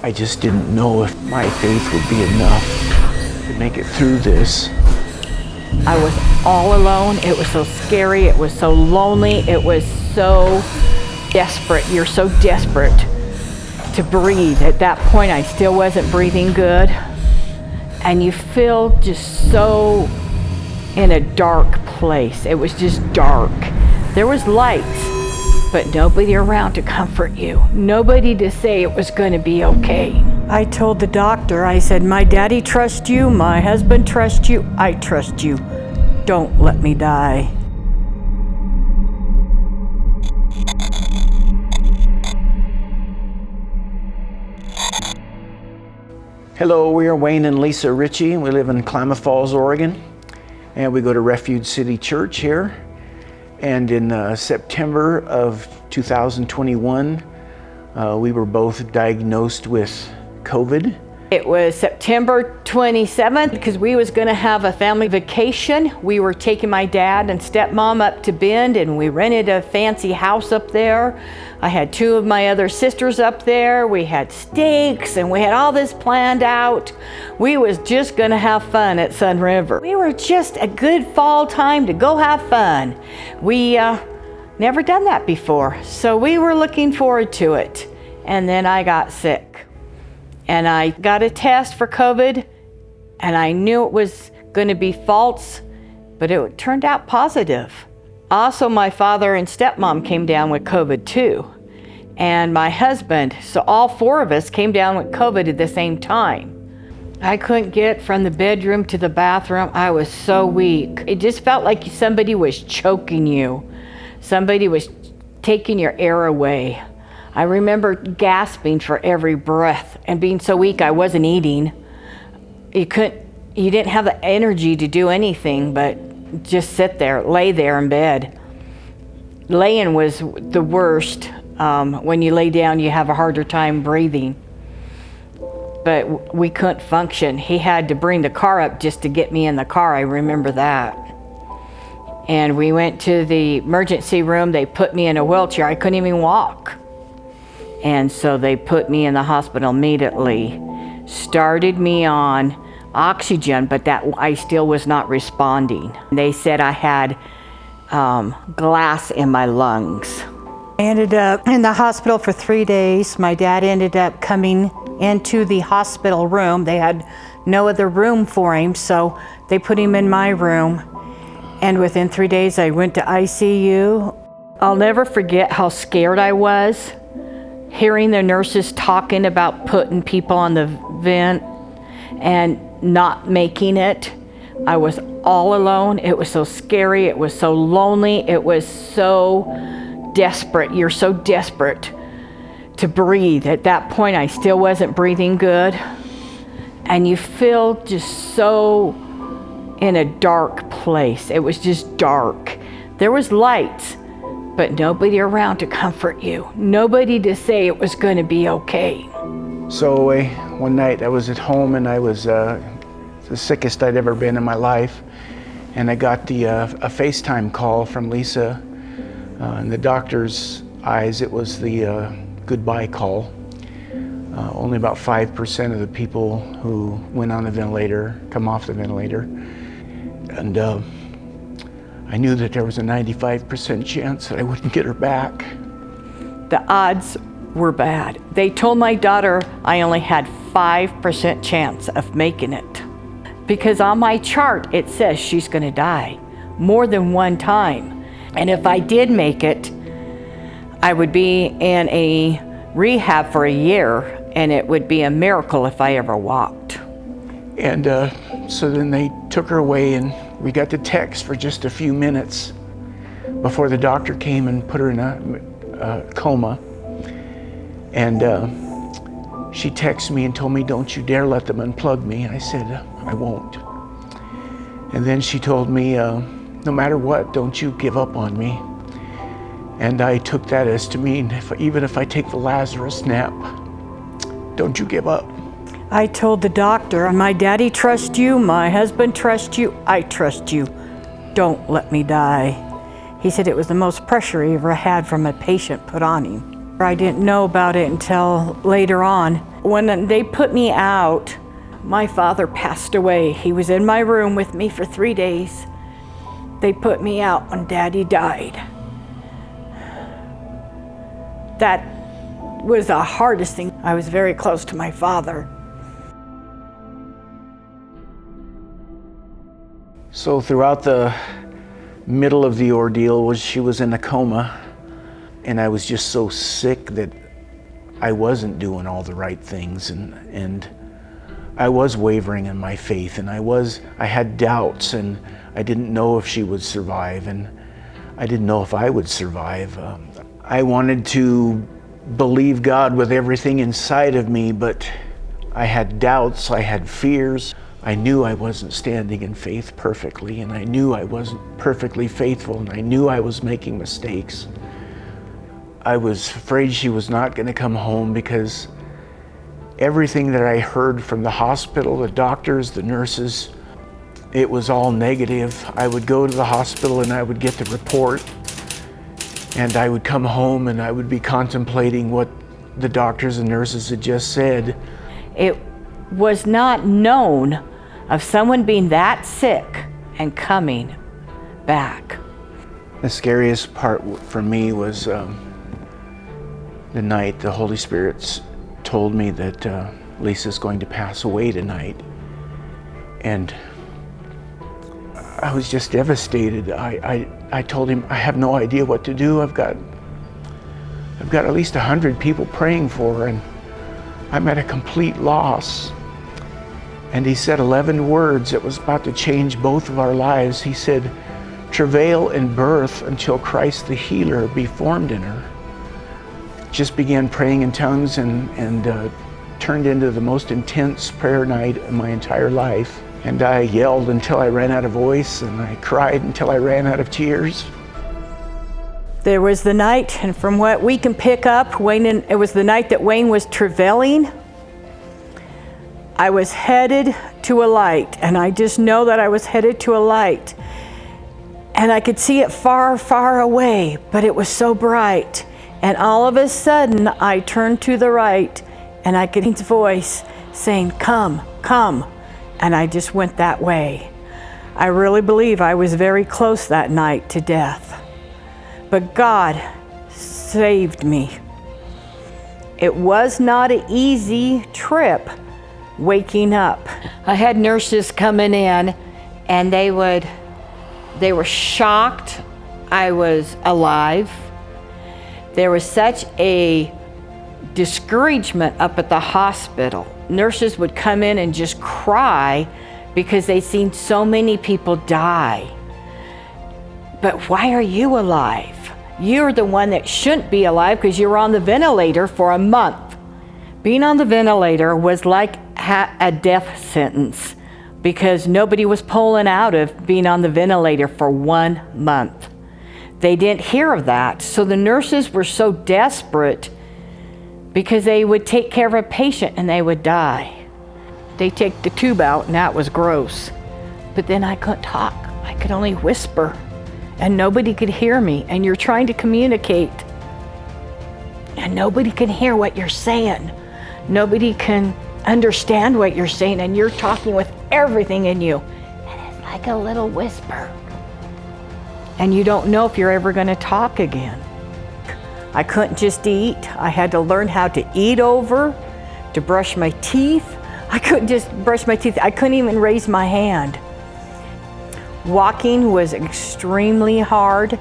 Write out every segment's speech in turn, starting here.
I just didn't know if my faith would be enough to make it through this. I was all alone. It was so scary. It was so lonely. It was so desperate. You're so desperate to breathe. At that point, I still wasn't breathing good. And you feel just so in a dark place. It was just dark. There was lights, but nobody around to comfort you. Nobody to say it was going to be okay. I told the doctor, I said, my daddy trusts you, my husband trusts you, I trust you. Don't let me die. Hello, we are Wayne and Lesa Richey. We live in Klamath Falls, Oregon, and we go to Refuge City Church here. And in September of 2021, we were both diagnosed with COVID. It was September 27th because we was going to have a family vacation. We were taking my dad and stepmom up to Bend, and we rented a fancy house up there. I had two of my other sisters up there. We had steaks and we had all this planned out. We was just going to have fun at Sun River. We were just a good fall time to go have fun. We never done that before, so we were looking forward to it. And then I got sick. And I got a test for COVID, and I knew it was going to be false, but it turned out positive. Also, my father and stepmom came down with COVID too, and my husband. So all four of us came down with COVID at the same time. I couldn't get from the bedroom to the bathroom. I was so weak. It just felt like somebody was choking you. Somebody was taking your air away. I remember gasping for every breath and being so weak I wasn't eating. You didn't have the energy to do anything but just sit there, lay there in bed. Laying was the worst. When you lay down, you have a harder time breathing. But we couldn't function. He had to bring the car up just to get me in the car, I remember that. And we went to the emergency room. They put me in a wheelchair. I couldn't even walk. And so they put me in the hospital immediately, started me on oxygen, but that I still was not responding. They said I had glass in my lungs. I ended up in the hospital for 3 days. My dad ended up coming into the hospital room. They had no other room for him, so they put him in my room. And within 3 days, I went to ICU. I'll never forget how scared I was. Hearing the nurses talking about putting people on the vent and not making it. I was all alone. It was so scary. It was so lonely. It was so desperate. You're so desperate to breathe. At that point, I still wasn't breathing good. And you feel just so in a dark place. It was just dark. There was lights, but nobody around to comfort you. Nobody to say it was going to be okay. So one night I was at home, and I was the sickest I'd ever been in my life. And I got a FaceTime call from Lesa. In the doctor's eyes, it was the goodbye call. Only about 5% of the people who went on the ventilator come off the ventilator. And I knew that there was a 95% chance that I wouldn't get her back. The odds were bad. They told my daughter I only had 5% chance of making it. Because on my chart, it says she's gonna die more than one time. And if I did make it, I would be in a rehab for a year, and it would be a miracle if I ever walked. And so then they took her away, and we got the text for just a few minutes before the doctor came and put her in a coma. And she texted me and told me, "Don't you dare let them unplug me." And I said, "I won't." And then she told me, "No matter what, don't you give up on me." And I took that as to mean, even if I take the Lazarus nap, don't you give up. I told the doctor, my daddy trusts you, my husband trusts you, I trust you. Don't let me die. He said it was the most pressure he ever had from a patient put on him. I didn't know about it until later on. When they put me out, my father passed away. He was in my room with me for 3 days. They put me out when Daddy died. That was the hardest thing. I was very close to my father. So throughout the middle of the ordeal, she was in a coma, and I was just so sick that I wasn't doing all the right things, and I was wavering in my faith, and I had doubts, and I didn't know if she would survive, and I didn't know if I would survive. I wanted to believe God with everything inside of me, but I had doubts, I had fears. I knew I wasn't standing in faith perfectly, and I knew I wasn't perfectly faithful, and I knew I was making mistakes. I was afraid she was not going to come home because everything that I heard from the hospital, the doctors, the nurses, it was all negative. I would go to the hospital and I would get the report, and I would come home and I would be contemplating what the doctors and nurses had just said. It was not known of someone being that sick and coming back. The scariest part for me was the night the Holy Spirit told me that Lesa's going to pass away tonight. And I was just devastated. I told him, I have no idea what to do. I've got at least 100 people praying for her, and I'm at a complete loss. And he said 11 words that was about to change both of our lives. He said, travail in birth until Christ the healer be formed in her. Just began praying in tongues and turned into the most intense prayer night of my entire life. And I yelled until I ran out of voice, and I cried until I ran out of tears. There was the night, and from what we can pick up, it was the night that Wayne was travailing. I was headed to a light, and I just know that I was headed to a light. And I could see it far, far away, but it was so bright. And all of a sudden, I turned to the right, and I could hear his voice saying, come, come. And I just went that way. I really believe I was very close that night to death. But God saved me. It was not an easy trip waking up. I had nurses coming in, and they were shocked I was alive. There was such a discouragement up at the hospital. Nurses would come in and just cry because they'd seen so many people die. But why are you alive? You're the one that shouldn't be alive because you were on the ventilator for a month. Being on the ventilator was like a death sentence because nobody was pulling out of being on the ventilator for 1 month. They didn't hear of that, so the nurses were so desperate because they would take care of a patient and they would die. They take the tube out, and that was gross. But then I couldn't talk. I could only whisper, and nobody could hear me. And you're trying to communicate, and nobody can hear what you're saying. Nobody can understand what you're saying, and you're talking with everything in you. And it's like a little whisper. And you don't know if you're ever going to talk again. I couldn't just eat. I had to learn how to eat over, to brush my teeth. I couldn't just brush my teeth. I couldn't even raise my hand. Walking was extremely hard.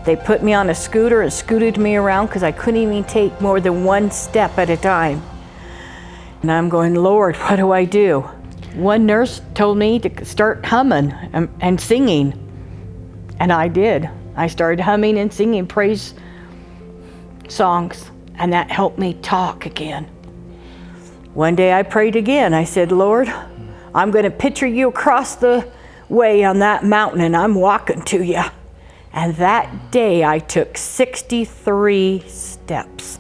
They put me on a scooter and scooted me around because I couldn't even take more than 1 step at a time. And I'm going, Lord, what do I do? One nurse told me to start humming and singing. And I did. I started humming and singing praise songs, and that helped me talk again. One day I prayed again. I said, Lord, I'm going to picture you across the way on that mountain, and I'm walking to you. And that day I took 63 steps.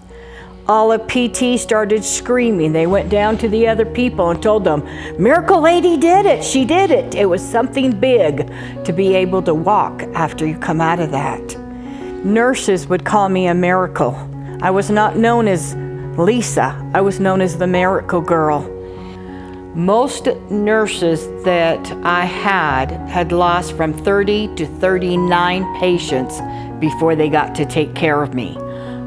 All of PT started screaming. They went down to the other people and told them, Miracle Lady did it. She did it. It was something big to be able to walk after you come out of that. Nurses would call me a miracle. I was not known as Lesa. I was known as the miracle girl. Most nurses that I had lost from 30 to 39 patients before they got to take care of me.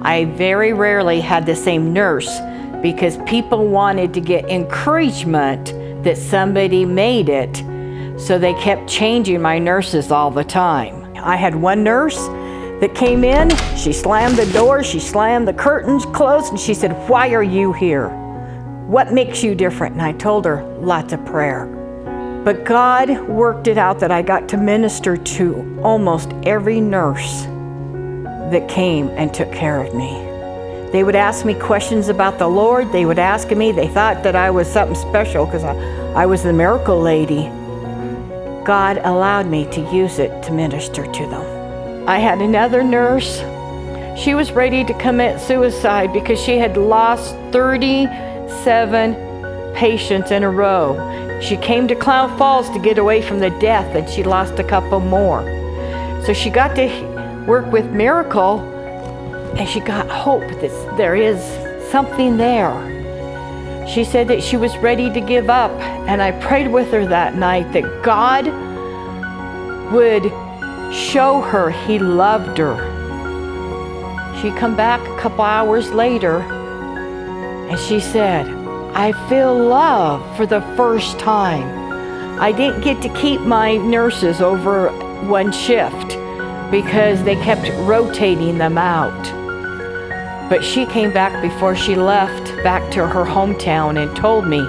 I very rarely had the same nurse because people wanted to get encouragement that somebody made it, so they kept changing my nurses all the time. I had one nurse that came in, she slammed the door, she slammed the curtains closed, and she said, "Why are you here? What makes you different?" And I told her, lots of prayer. But God worked it out that I got to minister to almost every nurse that came and took care of me. They would ask me questions about the Lord. They would ask me, they thought that I was something special because I was the miracle lady. God allowed me to use it to minister to them. I had another nurse. She was ready to commit suicide because she had lost 37 patients in a row. She came to Cloud Falls to get away from the death, and she lost a couple more. So she got to work with Miracle, and she got hope that there is something there. She said that she was ready to give up, and I prayed with her that night that God would show her He loved her. She come back a couple hours later, and she said, "I feel love for the first time." I didn't get to keep my nurses over one shift because they kept rotating them out. But she came back before she left back to her hometown and told me,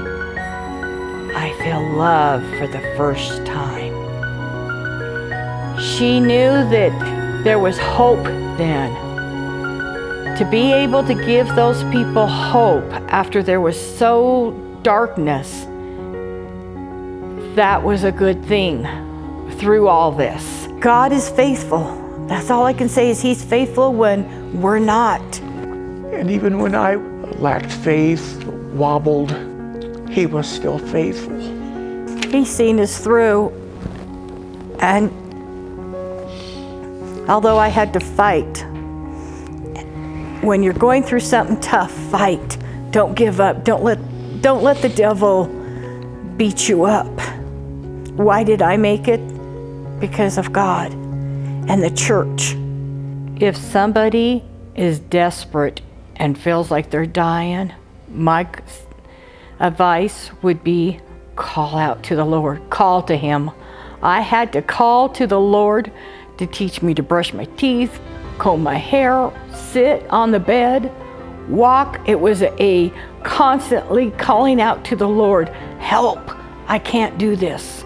"I feel love for the first time." She knew that there was hope then. To be able to give those people hope after there was so darkness, that was a good thing through all this. God is faithful. That's all I can say is He's faithful when we're not. And even when I lacked faith, wobbled, He was still faithful. He's seen us through. And although I had to fight, when you're going through something tough, fight. Don't give up. Don't let the devil beat you up. Why did I make it? Because of God and the church. If somebody is desperate and feels like they're dying, my advice would be call out to the Lord. Call to Him. I had to call to the Lord to teach me to brush my teeth, comb my hair, sit on the bed, walk. It was a constantly calling out to the Lord, "Help, I can't do this."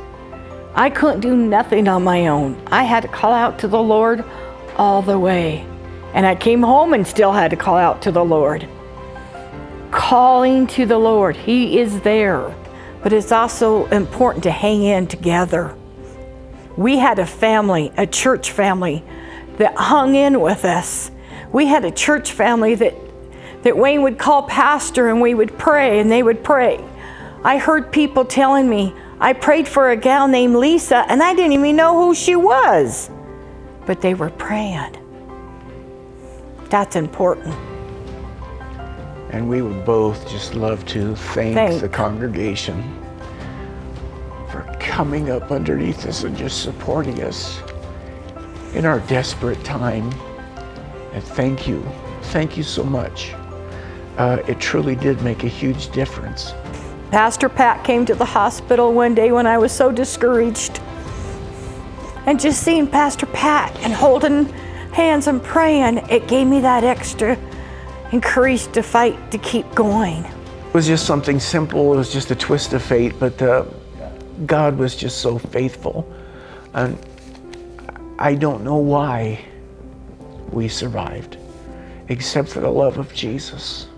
I couldn't do nothing on my own. I had to call out to the Lord all the way. And I came home and still had to call out to the Lord. Calling to the Lord, He is there. But it's also important to hang in together. We had a family, a church family, that hung in with us. We had a church family that Wayne would call pastor and we would pray and they would pray. I heard people telling me, I prayed for a gal named Lesa and I didn't even know who she was. But they were praying. That's important. And we would both just love to thank the congregation for coming up underneath us and just supporting us in our desperate time. And thank you so much. It truly did make a huge difference. Pastor Pat came to the hospital one day when I was so discouraged. And just seeing Pastor Pat and holding hands and praying, it gave me that extra encouragement to fight, to keep going. It was just something simple. It was just a twist of fate, but God was just so faithful. And I don't know why we survived, except for the love of Jesus.